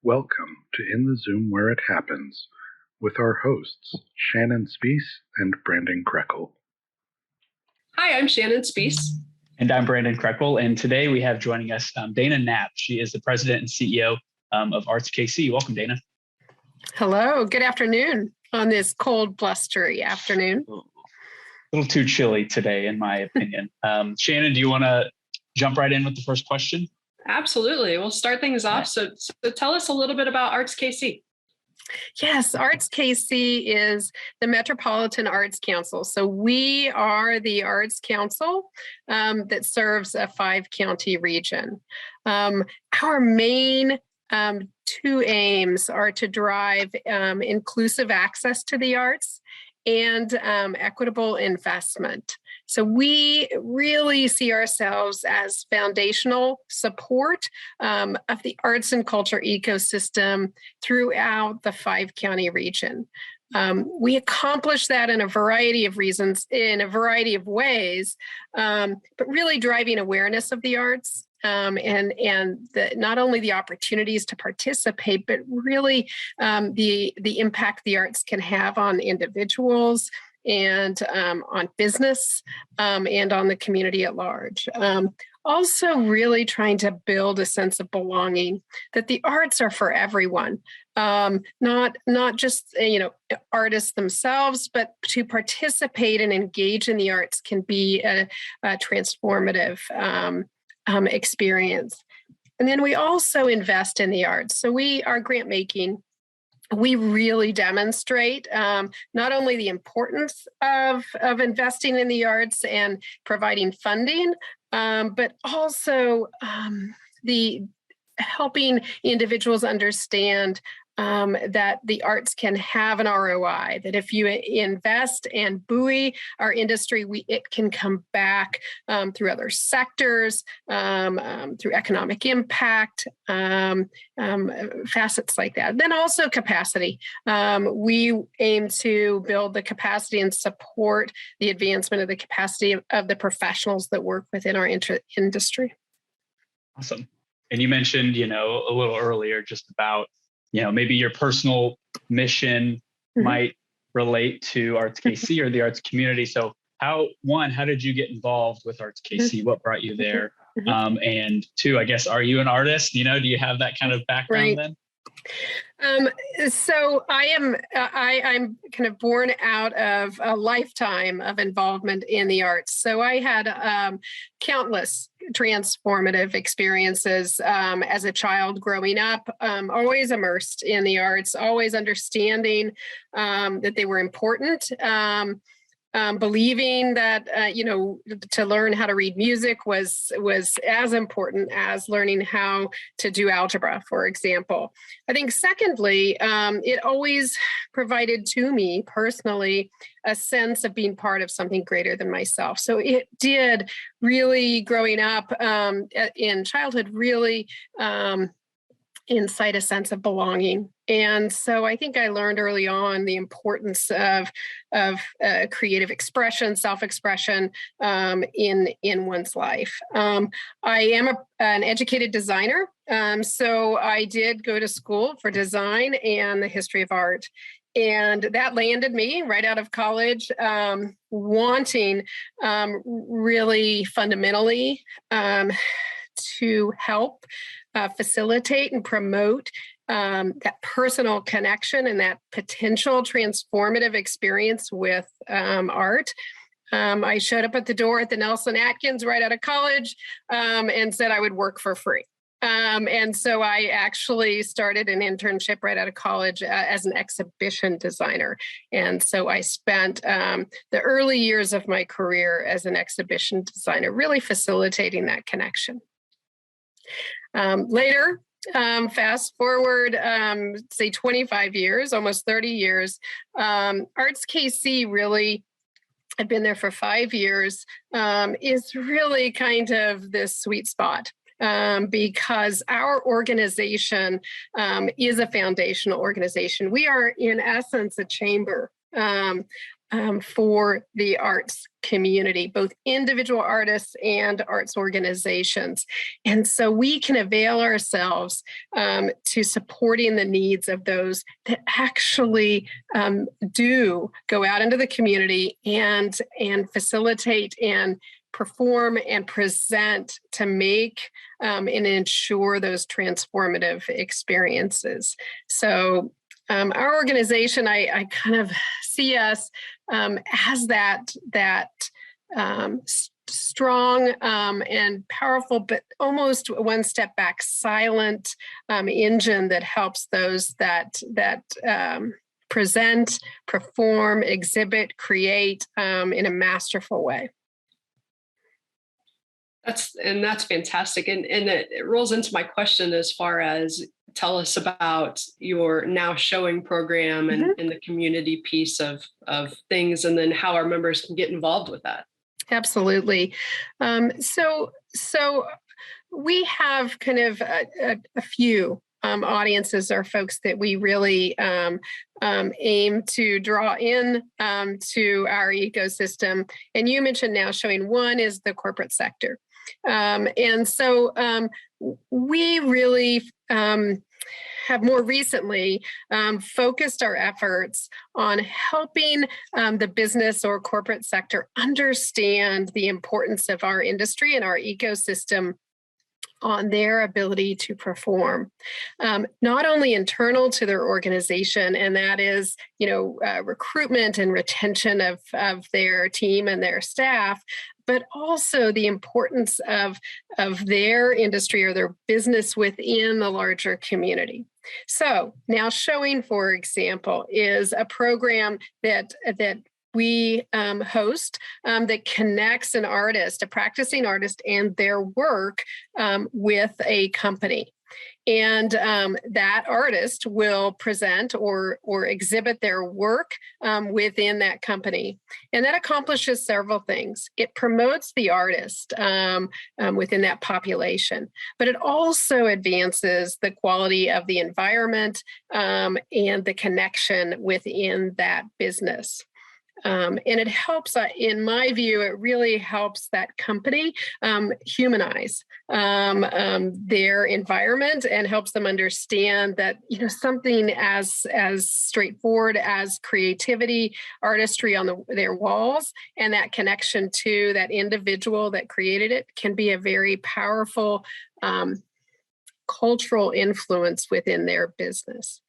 Welcome to In the Zoom Where It Happens with our hosts, Shannon Spees and Brandon Krekel. Hi, I'm Shannon Spees. And I'm Brandon Krekel. And today we have joining us Dana Knapp. She is the president and CEO of Arts KC. Welcome, Dana. Hello, good afternoon on this cold, blustery afternoon. A little too chilly today, in my opinion. Shannon, do you want to jump right in with the first question? Absolutely. We'll start things off. So tell us a little bit about Arts KC. Yes, Arts KC is the Metropolitan Arts Council. So we are the Arts Council that serves a 5-county region. Our main two aims are to drive inclusive access to the arts and equitable investment. So we really see ourselves as foundational support of the arts and culture ecosystem throughout the 5-county region. We accomplish that in a variety of reasons, in a variety of ways, but really driving awareness of the arts and not only the opportunities to participate, but really the impact the arts can have on individuals and on business and on the community at large. Also really trying to build a sense of belonging, that the arts are for everyone, not just artists themselves, but to participate and engage in the arts can be a transformative experience. And then we also invest in the arts. So our grant making, we really demonstrate not only the importance of investing in the arts and providing funding, but also the helping individuals understand that the arts can have an ROI, that if you invest and buoy our industry, it can come back through other sectors, through economic impact, facets like that. Then also capacity. We aim to build the capacity and support the advancement of the capacity of the professionals that work within our industry. Awesome. And you mentioned, a little earlier just about maybe your personal mission might relate to Arts KC or the arts community. So how did you get involved with Arts KC? What brought you there? And two, I guess, are you an artist? Do you have that kind of background then? So I'm kind of born out of a lifetime of involvement in the arts. So I had countless transformative experiences as a child growing up, always immersed in the arts, always understanding that they were important. Believing that, to learn how to read music was as important as learning how to do algebra, for example. I think secondly, it always provided to me personally a sense of being part of something greater than myself. So it did really, growing up in childhood, really incite a sense of belonging. And so I think I learned early on the importance of creative expression, self-expression in one's life. I am an educated designer, so I did go to school for design and the history of art. And that landed me right out of college, wanting really fundamentally to help facilitate and promote that personal connection and that potential transformative experience with art. I showed up at the door at the Nelson Atkins right out of college and said I would work for free. And so I actually started an internship right out of college as an exhibition designer. And so I spent the early years of my career as an exhibition designer, really facilitating that connection. Later, fast forward, say 25 years, almost 30 years, Arts KC really, I've been there for 5 years, is really kind of this sweet spot. Because our organization is a foundational organization. We are, in essence, a chamber for the arts community, both individual artists and arts organizations. And so we can avail ourselves to supporting the needs of those that actually do go out into the community and facilitate and perform and present to make and ensure those transformative experiences. So our organization, I kind of see us as that strong and powerful, but almost one step back, silent engine that helps those that present, perform, exhibit, create in a masterful way. That's fantastic. And it rolls into my question as far as tell us about your Now Showing program and the community piece of things, and then how our members can get involved with that. Absolutely. So we have kind of a few audiences or folks that we really aim to draw in to our ecosystem. And you mentioned Now Showing. One is the corporate sector. And so we really have more recently focused our efforts on helping the business or corporate sector understand the importance of our industry and our ecosystem on their ability to perform, not only internal to their organization, and that is, recruitment and retention of their team and their staff, but also the importance of their industry or their business within the larger community. So Now Showing, for example, is a program that we host that connects an artist, a practicing artist, and their work with a company. And that artist will present or exhibit their work within that company. And that accomplishes several things. It promotes the artist within that population, but it also advances the quality of the environment and the connection within that business. And it helps, in my view, it really helps that company humanize their environment and helps them understand that, something as straightforward as creativity, artistry on their walls, and that connection to that individual that created it can be a very powerful cultural influence within their business.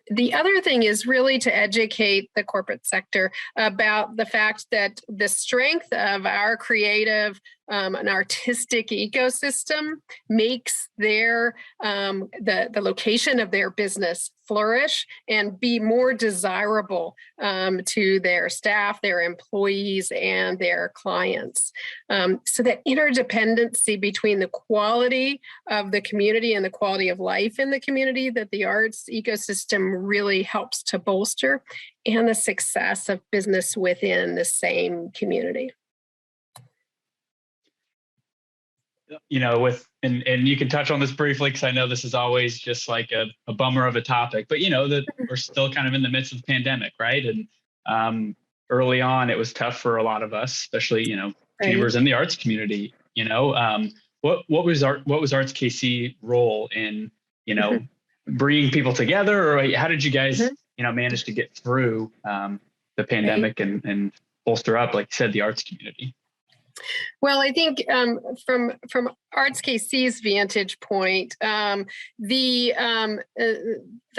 The other thing is really to educate the corporate sector about the fact that the strength of our creative and artistic ecosystem makes their the location of their business flourish and be more desirable to their staff, their employees, and their clients. So that interdependency between the quality of the community and the quality of life in the community that the arts ecosystem really helps to bolster, and the success of business within the same community. And you can touch on this briefly, because I know this is always just like a bummer of a topic, but that we're still kind of in the midst of the pandemic, right? And early on, it was tough for a lot of us, especially achievers in the arts community. What was Arts KC role in bringing people together, or how did you guys manage to get through the pandemic and bolster up, like you said, the arts community? Well, I think from Arts KC's vantage point, the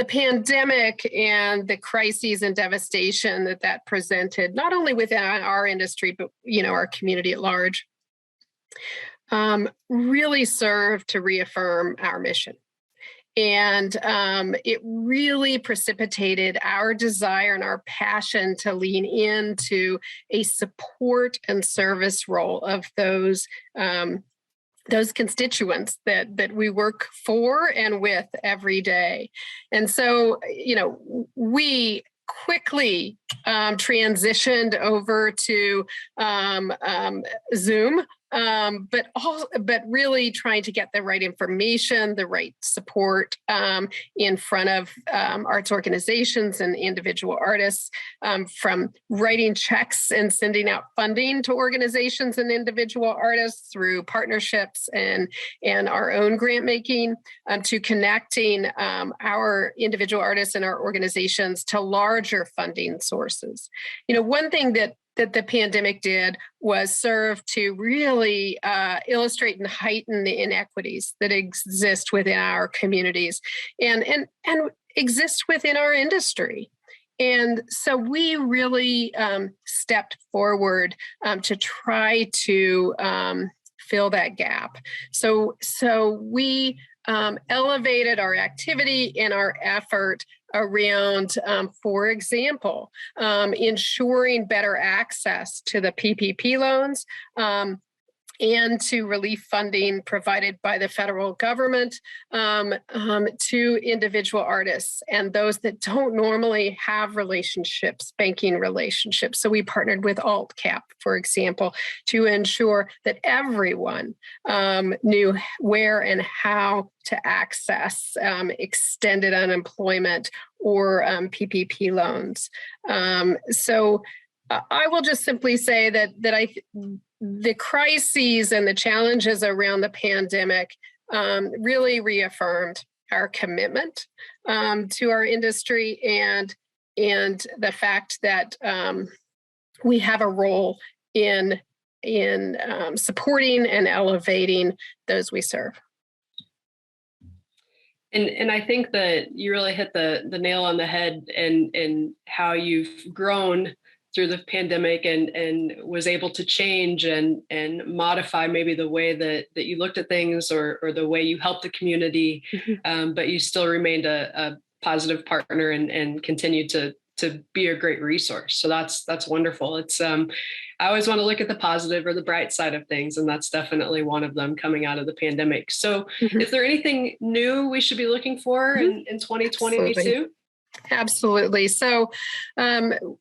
pandemic and the crises and devastation that presented, not only within our industry, but our community at large, really served to reaffirm our mission. And it really precipitated our desire and our passion to lean into a support and service role of those constituents that we work for and with every day. And so, we quickly transitioned over to Zoom but really trying to get the right information, the right support in front of arts organizations and individual artists, from writing checks and sending out funding to organizations and individual artists through partnerships and our own grant making, to connecting our individual artists and our organizations to larger funding sources. One thing that the pandemic did was serve to really illustrate and heighten the inequities that exist within our communities and exist within our industry. And so we really stepped forward to try to fill that gap. So we elevated our activity and our effort around, for example, ensuring better access to the PPP loans, and to relief funding provided by the federal government to individual artists and those that don't normally have banking relationships. So we partnered with Knapp, for example, to ensure that everyone knew where and how to access extended unemployment or PPP loans. So I will just simply say that the crises and the challenges around the pandemic really reaffirmed our commitment to our industry and the fact that we have a role in supporting and elevating those we serve. And I think that you really hit the nail on the head and how you've grown through the pandemic and was able to change and modify maybe the way that you looked at things or the way you helped the community, but you still remained a positive partner and continued to be a great resource. So that's wonderful. It's I always want to look at the positive or the bright side of things, and that's definitely one of them coming out of the pandemic. So is there anything new we should be looking for in 2022? Absolutely. So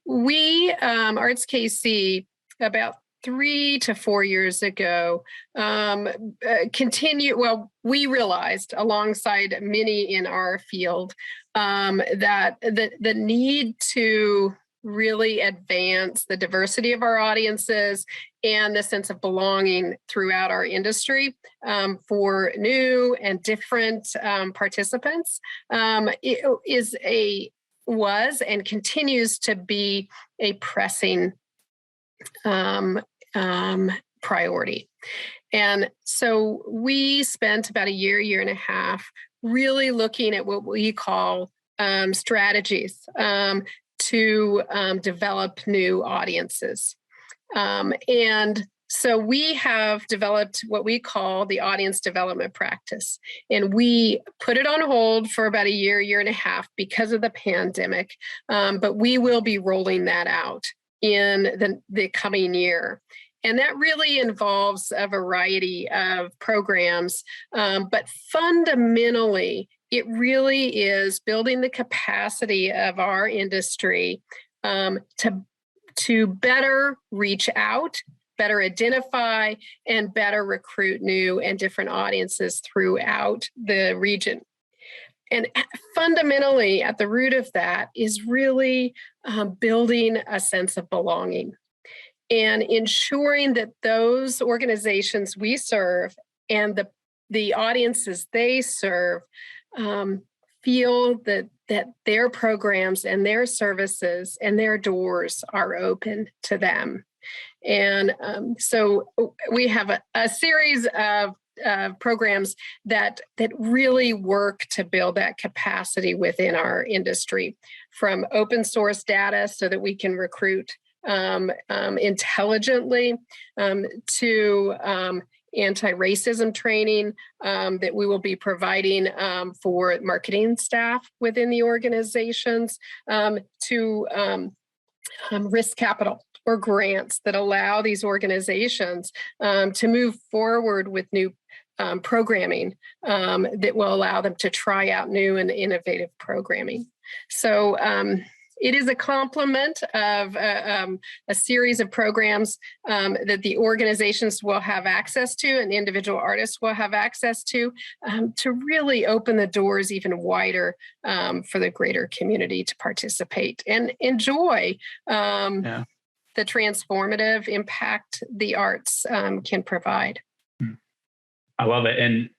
we, Arts KC, about 3 to 4 years ago, we realized alongside many in our field that the need to really advance the diversity of our audiences and the sense of belonging throughout our industry for new and different participants was and continues to be a pressing priority. And so we spent about a year and a half really looking at what we call strategies to develop new audiences. And so we have developed what we call the audience development practice. And we put it on hold for about a year and a half because of the pandemic. But we will be rolling that out in the coming year. And that really involves a variety of programs. But fundamentally, it really is building the capacity of our industry to better reach out, better identify, and better recruit new and different audiences throughout the region. And fundamentally, at the root of that is really building a sense of belonging and ensuring that those organizations we serve and the audiences they serve feel that their programs and their services and their doors are open to them. And so we have a series of programs that really work to build that capacity within our industry, from open source data so that we can recruit intelligently, to anti-racism training that we will be providing for marketing staff within the organizations, to risk capital or grants that allow these organizations to move forward with new programming that will allow them to try out new and innovative programming. So it is a complement of a series of programs that the organizations will have access to and individual artists will have access to really open the doors even wider for the greater community to participate and enjoy the transformative impact the arts can provide. I love it. And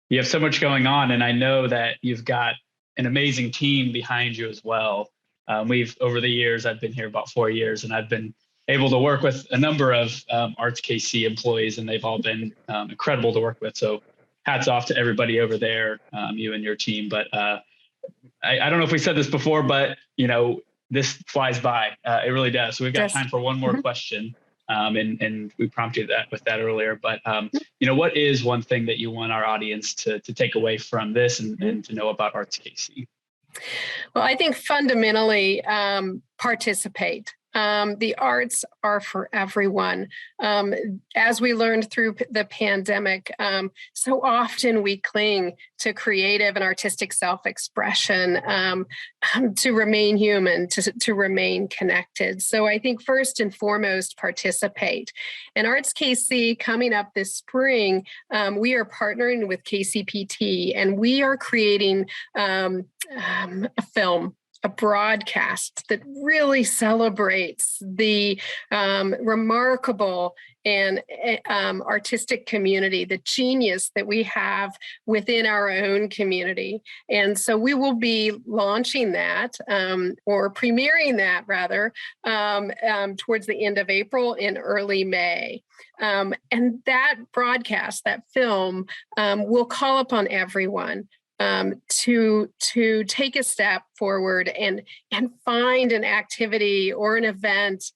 you have so much going on. And I know that you've got an amazing team behind you as well. Over the years, I've been here about 4 years, and I've been able to work with a number of Arts KC employees, and they've all been incredible to work with. So hats off to everybody over there, you and your team. But I don't know if we said this before, but this flies by. It really does. So we've got time for one more question. And we prompted that with that earlier, but what is one thing that you want our audience to take away from this and to know about Arts KC? Well, I think fundamentally participate. The arts are for everyone. As we learned through the pandemic, so often we cling to creative and artistic self-expression to remain human, to remain connected. So I think first and foremost, participate. And Arts KC coming up this spring, we are partnering with KCPT, and we are creating a film, a broadcast that really celebrates the remarkable and artistic community, the genius that we have within our own community. And so we will be launching that or premiering that rather towards the end of April and early May. And that broadcast, that film, will call upon everyone to take a step forward and find an activity or an event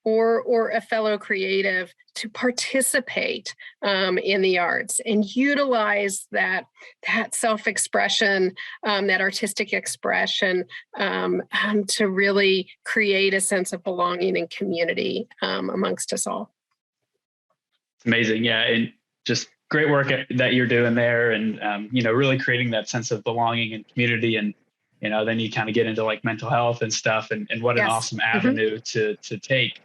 or a fellow creative to participate in the arts and utilize that self-expression, that artistic expression to really create a sense of belonging and community amongst us all. It's amazing. Yeah. And just great work that you're doing there, and really creating that sense of belonging and community, and then you kind of get into like mental health and stuff, and what an awesome avenue to take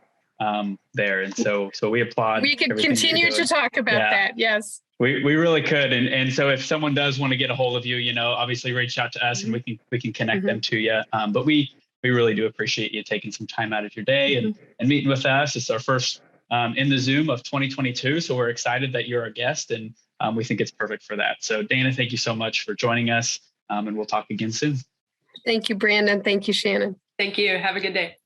there. And so we applaud. We could continue to talk about that. Yes, we really could. And so if someone does want to get a hold of you, obviously reach out to us, and we can connect them to you. But we really do appreciate you taking some time out of your day and meeting with us. It's our first in the Zoom of 2022. So we're excited that you're our guest, and we think it's perfect for that. So Dana, thank you so much for joining us, and we'll talk again soon. Thank you, Brandon. Thank you, Shannon. Thank you. Have a good day.